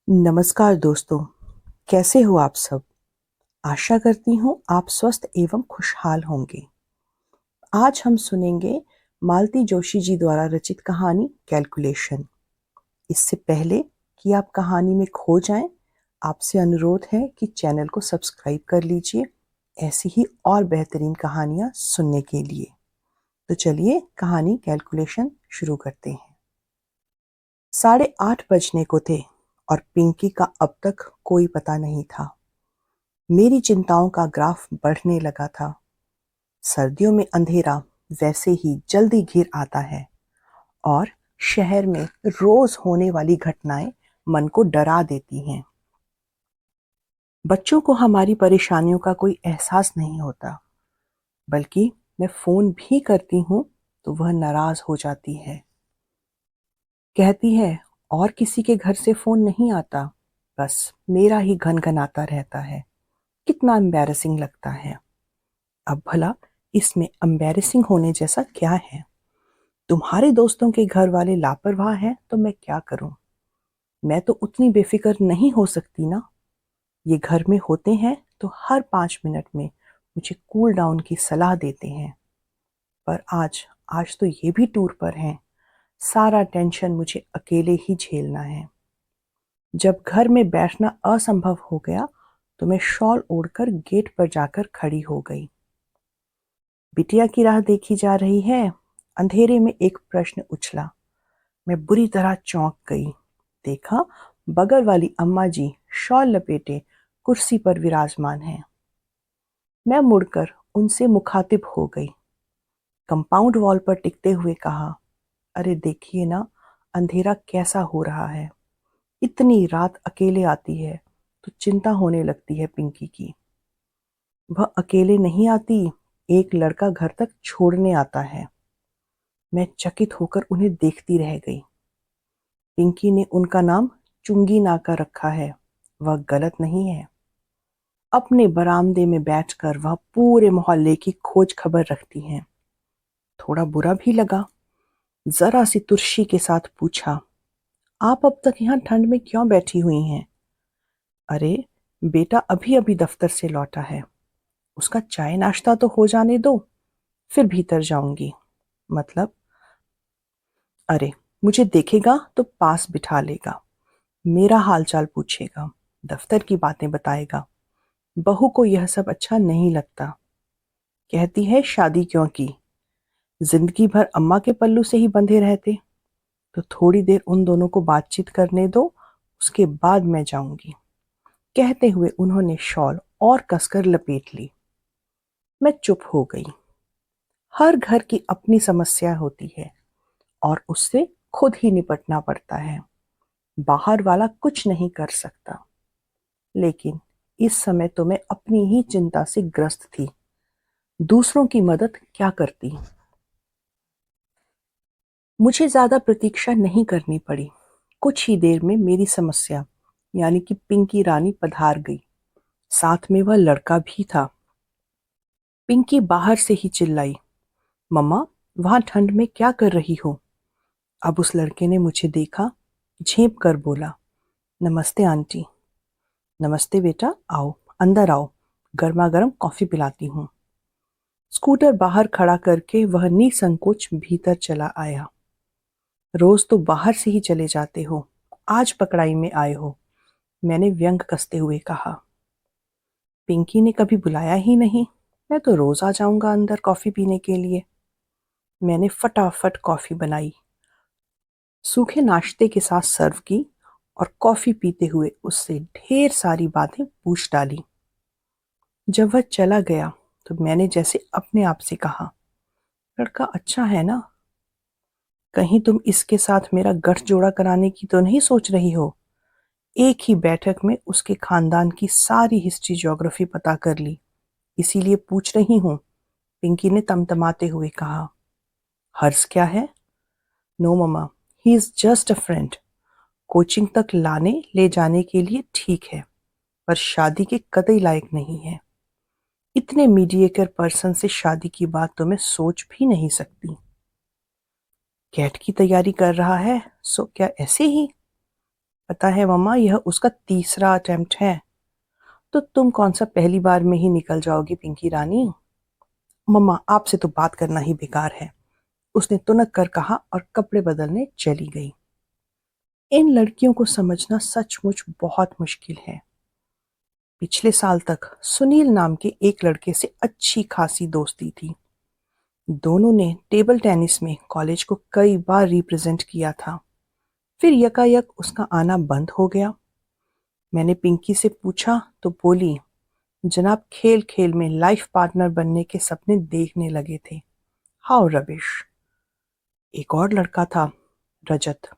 नमस्कार दोस्तों, कैसे हो आप सब? आशा करती हूँ आप स्वस्थ एवं खुशहाल होंगे। आज हम सुनेंगे मालती जोशी जी द्वारा रचित कहानी कैलकुलेशन। इससे पहले कि आप कहानी में खो जाएं, आपसे अनुरोध है कि चैनल को सब्सक्राइब कर लीजिए ऐसी ही और बेहतरीन कहानियाँ सुनने के लिए। तो चलिए कहानी कैलकुलेशन शुरू करते हैं। 8:30 बजने को थे और पिंकी का अब तक कोई पता नहीं था। मेरी चिंताओं का ग्राफ बढ़ने लगा था। सर्दियों में अंधेरा वैसे ही जल्दी घिर आता है और शहर में रोज होने वाली घटनाएं मन को डरा देती हैं। बच्चों को हमारी परेशानियों का कोई एहसास नहीं होता, बल्कि मैं फोन भी करती हूँ तो वह नाराज हो जाती है। कहती है और किसी के घर से फोन नहीं आता, बस मेरा ही घनघनाता रहता है। कितना एम्बैरेसिंग लगता है। अब भला इसमें एम्बैरेसिंग होने जैसा क्या है? तुम्हारे दोस्तों के घर वाले लापरवाह हैं तो मैं क्या करूं? मैं तो उतनी बेफिक्र नहीं हो सकती ना। ये घर में होते हैं तो हर 5 मिनट में मुझे कूल डाउन की सलाह देते हैं। पर आज आज तो ये भी टूर पर हैं। सारा टेंशन मुझे अकेले ही झेलना है। जब घर में बैठना असंभव हो गया तो मैं शॉल ओढ़कर गेट पर जाकर खड़ी हो गई। बिटिया की राह देखी जा रही है? अंधेरे में एक प्रश्न उछला। मैं बुरी तरह चौंक गई। देखा, बगल वाली अम्मा जी शॉल लपेटे कुर्सी पर विराजमान हैं। मैं मुड़कर उनसे मुखातिब हो गई। कंपाउंड वॉल पर टिकते हुए कहा, अरे देखिए ना, अंधेरा कैसा हो रहा है। इतनी रात अकेले आती है तो चिंता होने लगती है पिंकी की। वह अकेले नहीं आती, एक लड़का घर तक छोड़ने आता है। मैं चकित होकर उन्हें देखती रह गई। पिंकी ने उनका नाम चुंगी नाका रखा है, वह गलत नहीं है। अपने बरामदे में बैठकर वह पूरे मोहल्ले की खोज खबर रखती हैं। थोड़ा बुरा भी लगा। जरा सी तुर्शी के साथ पूछा, आप अब तक यहाँ ठंड में क्यों बैठी हुई हैं? अरे बेटा अभी अभी दफ्तर से लौटा है, उसका चाय नाश्ता तो हो जाने दो, फिर भीतर जाऊंगी। मतलब? अरे मुझे देखेगा तो पास बिठा लेगा, मेरा हालचाल पूछेगा, दफ्तर की बातें बताएगा। बहू को यह सब अच्छा नहीं लगता। कहती है शादी क्यों की, जिंदगी भर अम्मा के पल्लू से ही बंधे रहते। तो थोड़ी देर उन दोनों को बातचीत करने दो, उसके बाद मैं जाऊंगी। कहते हुए उन्होंने शॉल और कसकर लपेट ली। मैं चुप हो गई। हर घर की अपनी समस्या होती है और उससे खुद ही निपटना पड़ता है। बाहर वाला कुछ नहीं कर सकता। लेकिन इस समय तो मैं अपनी ही चिंता से ग्रस्त थी। दूसरों की मदद क्या करती। मुझे ज्यादा प्रतीक्षा नहीं करनी पड़ी। कुछ ही देर में मेरी समस्या यानी कि पिंकी रानी पधार गई। साथ में वह लड़का भी था। पिंकी बाहर से ही चिल्लाई, मम्मा वहां ठंड में क्या कर रही हो? अब उस लड़के ने मुझे देखा, झेप कर बोला, नमस्ते आंटी। नमस्ते बेटा, आओ अंदर आओ, गर्मा गर्म कॉफी पिलाती हूँ। स्कूटर बाहर खड़ा करके वह निसंकोच भीतर चला आया। रोज तो बाहर से ही चले जाते हो, आज पकड़ाई में आए हो, मैंने व्यंग कसते हुए कहा। पिंकी ने कभी बुलाया ही नहीं, मैं तो रोज आ जाऊंगा अंदर कॉफी पीने के लिए। मैंने फटाफट कॉफी बनाई, सूखे नाश्ते के साथ सर्व की और कॉफी पीते हुए उससे ढेर सारी बातें पूछ डाली। जब वह चला गया तो मैंने जैसे अपने आप से कहा, लड़का अच्छा है ना? कहीं तुम इसके साथ मेरा गठजोड़ा कराने की तो नहीं सोच रही हो? एक ही बैठक में उसके खानदान की सारी हिस्ट्री ज्योग्राफी पता कर ली, इसीलिए पूछ रही हूँ, पिंकी ने तमतमाते हुए कहा। हर्ष क्या है? No mamma, he is just a friend. Coaching तक लाने ले जाने के लिए ठीक है, पर शादी के कतई लायक नहीं है। इतने मीडिएटर पर्सन से शादी की बात तो मैं सोच भी नहीं सकती। कैट की तैयारी कर रहा है, सो क्या ऐसे ही? पता है मम्मा, यह उसका तीसरा अटेम्प्ट है। तो तुम कौन सा पहली बार में ही निकल जाओगी पिंकी रानी? मम्मा, आपसे तो बात करना ही बेकार है, उसने तुनक कर कहा और कपड़े बदलने चली गई। इन लड़कियों को समझना सचमुच बहुत मुश्किल है। पिछले साल तक सुनील नाम के एक लड़के से अच्छी खासी दोस्ती थी। दोनों ने टेबल टेनिस में कॉलेज को कई बार रिप्रेजेंट किया था। फिर यकायक उसका आना बंद हो गया। मैंने पिंकी से पूछा तो बोली, जनाब खेल खेल में लाइफ पार्टनर बनने के सपने देखने लगे थे। How rubbish. एक और लड़का था, रजत।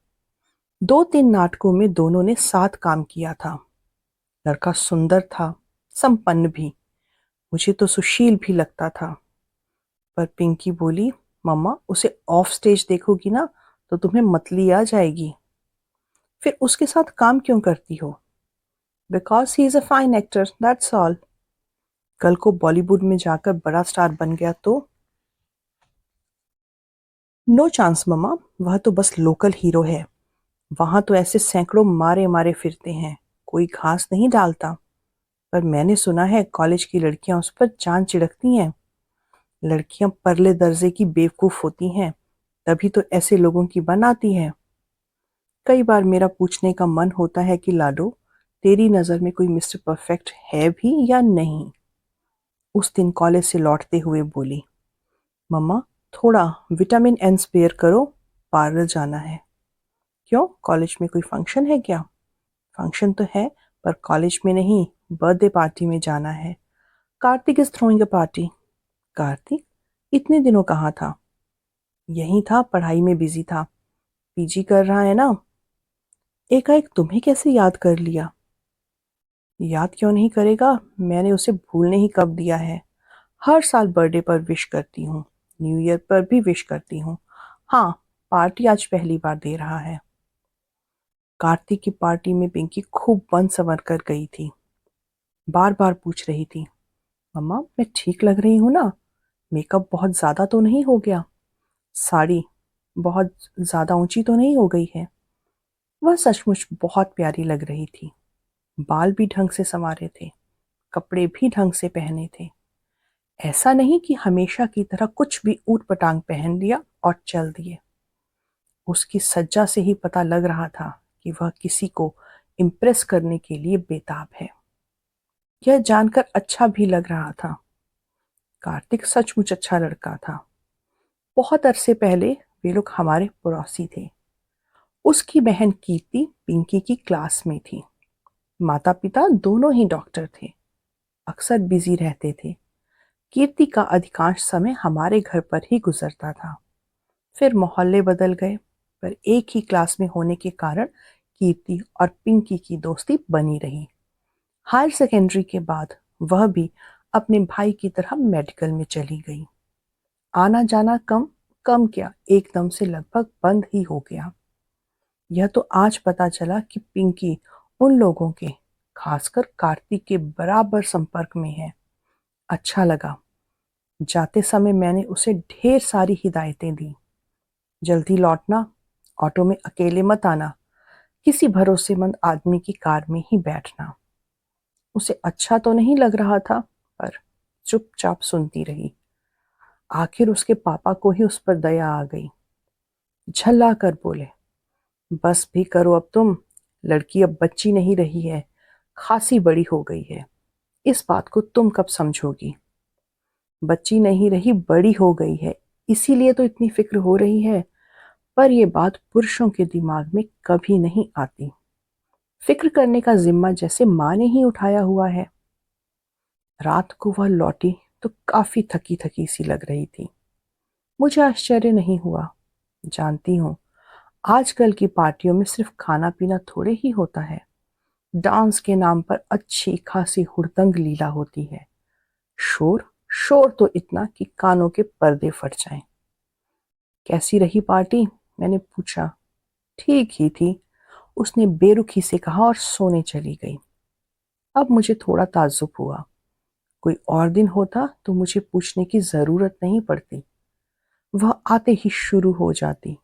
2-3 नाटकों में दोनों ने साथ काम किया था। लड़का सुंदर था, संपन्न भी, मुझे तो सुशील भी लगता था। पर पिंकी बोली, मम्मा उसे ऑफ स्टेज देखोगी ना तो तुम्हें मतली आ जाएगी। फिर उसके साथ काम क्यों करती हो? Because he is a fine actor, that's all. कल को बॉलीवुड में जाकर बड़ा स्टार बन गया तो? नो चांस मम्मा, वह तो बस लोकल हीरो है। वहां तो ऐसे सैकड़ों मारे मारे फिरते हैं, कोई घास नहीं डालता। पर मैंने सुना है कॉलेज की लड़कियां उस पर जान चिढ़कती हैं। लड़कियां परले दर्जे की बेवकूफ होती हैं, तभी तो ऐसे लोगों की बनाती है। कई बार मेरा पूछने का मन होता है कि लाडो, तेरी नजर में कोई मिस्टर परफेक्ट है भी या नहीं? उस दिन कॉलेज से लौटते हुए बोली, मम्मा थोड़ा विटामिन एन स्पेयर करो, पार्लर जाना है। क्यों, कॉलेज में कोई फंक्शन है क्या? फंक्शन तो है, पर कॉलेज में नहीं, बर्थडे पार्टी में जाना है। Kartik is throwing a party. Kartik? इतने दिनों कहाँ था? यही था, पढ़ाई में बिजी था। पीजी कर रहा है ना। एकाएक तुम्हें कैसे याद कर लिया? याद क्यों नहीं करेगा, मैंने उसे भूलने ही कब दिया है। हर साल बर्थडे पर विश करती हूँ, न्यू ईयर पर भी विश करती हूँ। हाँ, पार्टी आज पहली बार दे रहा है। कार्तिक की पार्टी में पिंकी खूब बन संवर कर गई थी। बार बार पूछ रही थी, मम्मा मैं ठीक लग रही हूँ ना? मेकअप बहुत ज्यादा तो नहीं हो गया? साड़ी बहुत ज्यादा ऊंची तो नहीं हो गई है? वह सचमुच बहुत प्यारी लग रही थी। बाल भी ढंग से संवारे थे, कपड़े भी ढंग से पहने थे। ऐसा नहीं कि हमेशा की तरह कुछ भी ऊट पटांग पहन लिया और चल दिए। उसकी सज्जा से ही पता लग रहा था कि वह किसी को इम्प्रेस करने के लिए बेताब है। यह जानकर अच्छा भी लग रहा था। कार्तिक सचमुच अच्छा लड़का था। बहुत अरसे पहले वे लोग हमारे पड़ोसी थे। उसकी बहन कीर्ति पिंकी की क्लास में थी। माता पिता दोनों ही डॉक्टर थे, अक्सर बिजी रहते थे। कीर्ति का अधिकांश समय हमारे घर पर ही गुजरता था। फिर मोहल्ले बदल गए, पर एक ही क्लास में होने के कारण कीर्ति और पिंकी की दोस्ती बनी रही। हायर सेकेंडरी के बाद वह भी अपने भाई की तरह मेडिकल में चली गई। आना जाना कम कम क्या, एकदम से लगभग बंद ही हो गया। यह तो आज पता चला कि पिंकी उन लोगों के, खासकर कार्तिक के बराबर संपर्क में है। अच्छा लगा। जाते समय मैंने उसे ढेर सारी हिदायतें दी। जल्दी लौटना, ऑटो में अकेले मत आना, किसी भरोसेमंद आदमी की कार में ही बैठना। उसे अच्छा तो नहीं लग रहा था, पर चुपचाप सुनती रही। आखिर उसके पापा को ही उस पर दया आ गई। झल्ला कर बोले, बस भी करो अब तुम, लड़की अब बच्ची नहीं रही है, खासी बड़ी हो गई है। इस बात को तुम कब समझोगी? बच्ची नहीं रही, बड़ी हो गई है, इसीलिए तो इतनी फिक्र हो रही है। पर यह बात पुरुषों के दिमाग में कभी नहीं आती। फिक्र करने का जिम्मा जैसे माँ ने ही उठाया हुआ है। रात को वह लौटी तो काफी थकी थकी सी लग रही थी। मुझे आश्चर्य नहीं हुआ। जानती हूँ, आजकल की पार्टियों में सिर्फ खाना पीना थोड़े ही होता है। डांस के नाम पर अच्छी खासी हुड़दंग लीला होती है। शोर, शोर तो इतना कि कानों के पर्दे फट जाएं। कैसी रही पार्टी? मैंने पूछा। ठीक ही थी, उसने बेरुखी से कहा और सोने चली गई। अब मुझे थोड़ा ताज्जुब हुआ। कोई और दिन होता तो मुझे पूछने की जरूरत नहीं पड़ती, वह आते ही शुरू हो जाती।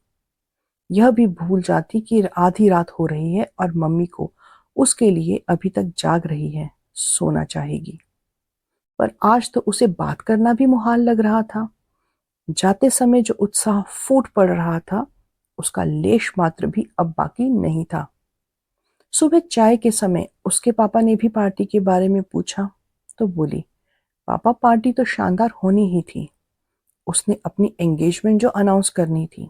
यह भी भूल जाती कि आधी रात हो रही है और मम्मी को उसके लिए अभी तक जाग रही है, सोना चाहेगी। पर आज तो उसे बात करना भी मुहाल लग रहा था। जाते समय जो उत्साह फूट पड़ रहा था, उसका लेश मात्र भी अब बाकी नहीं था। सुबह चाय के समय उसके पापा ने भी पार्टी के बारे में पूछा तो बोली, पापा पार्टी तो शानदार होनी ही थी। उसने अपनी एंगेजमेंट जो अनाउंस करनी थी।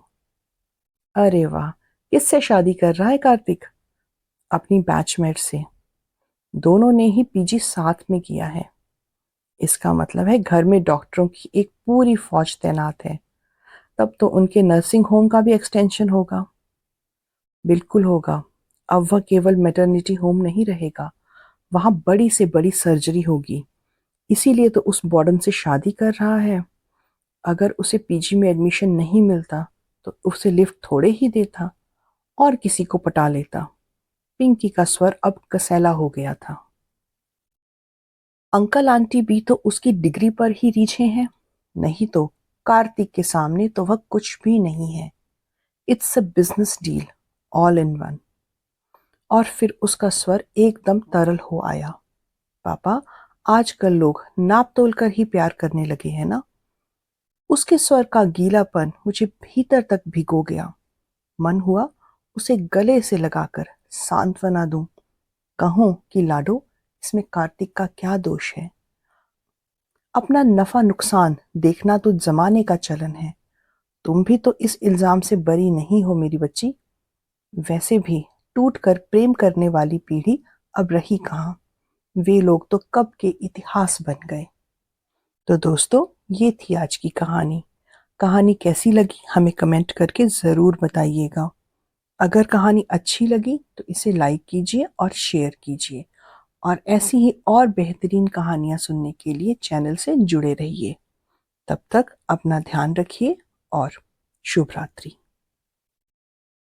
अरे वाह, किससे शादी कर रहा है कार्तिक? अपनी बैचमेट से। दोनों ने ही पीजी साथ में किया है। इसका मतलब है घर में डॉक्टरों की एक पूरी फौज तैनात है। तब तो उनके नर्सिंग होम का भी एक्सटेंशन होगा। बिल्कुल होगा। अब वह केवल मैटरनिटी होम नहीं रहेगा, वहां बड़ी से बड़ी सर्जरी होगी। इसीलिए तो उस वार्डन से शादी कर रहा है। अगर उसे पीजी में एडमिशन नहीं मिलता तो उसे लिफ्ट थोड़े ही देता और किसी को पटा लेता। पिंकी का स्वर अब कसैला हो गया था। अंकल आंटी भी तो उसकी डिग्री पर ही रीझे हैं। नहीं तो कार्तिक के सामने तो वह कुछ भी नहीं है। It's a business deal, all in one. और फिर उसका स्वर एकदम तरल हो आया। पापा, आजकल लोग नाप तोल कर ही प्यार करने लगे हैं ना? उसके स्वर का गीलापन मुझे भीतर तक भिगो गया। मन हुआ उसे गले से लगाकर सांत्वना दूं, कहूं कि लाडो, इसमें कार्तिक का क्या दोष है? अपना नफा नुकसान देखना तो जमाने का चलन है। तुम भी तो इस इल्जाम से बरी नहीं हो मेरी बच्ची। वैसे भी टूट कर प्रेम करने वाली पीढ़ी अब रही कहाँ। वे लोग तो कब के इतिहास बन गए। तो दोस्तों, ये थी आज की कहानी। कहानी कैसी लगी हमें कमेंट करके ज़रूर बताइएगा। अगर कहानी अच्छी लगी तो इसे लाइक कीजिए और शेयर कीजिए। और ऐसी ही और बेहतरीन कहानियाँ सुनने के लिए चैनल से जुड़े रहिए। तब तक अपना ध्यान रखिए और शुभ रात्रि।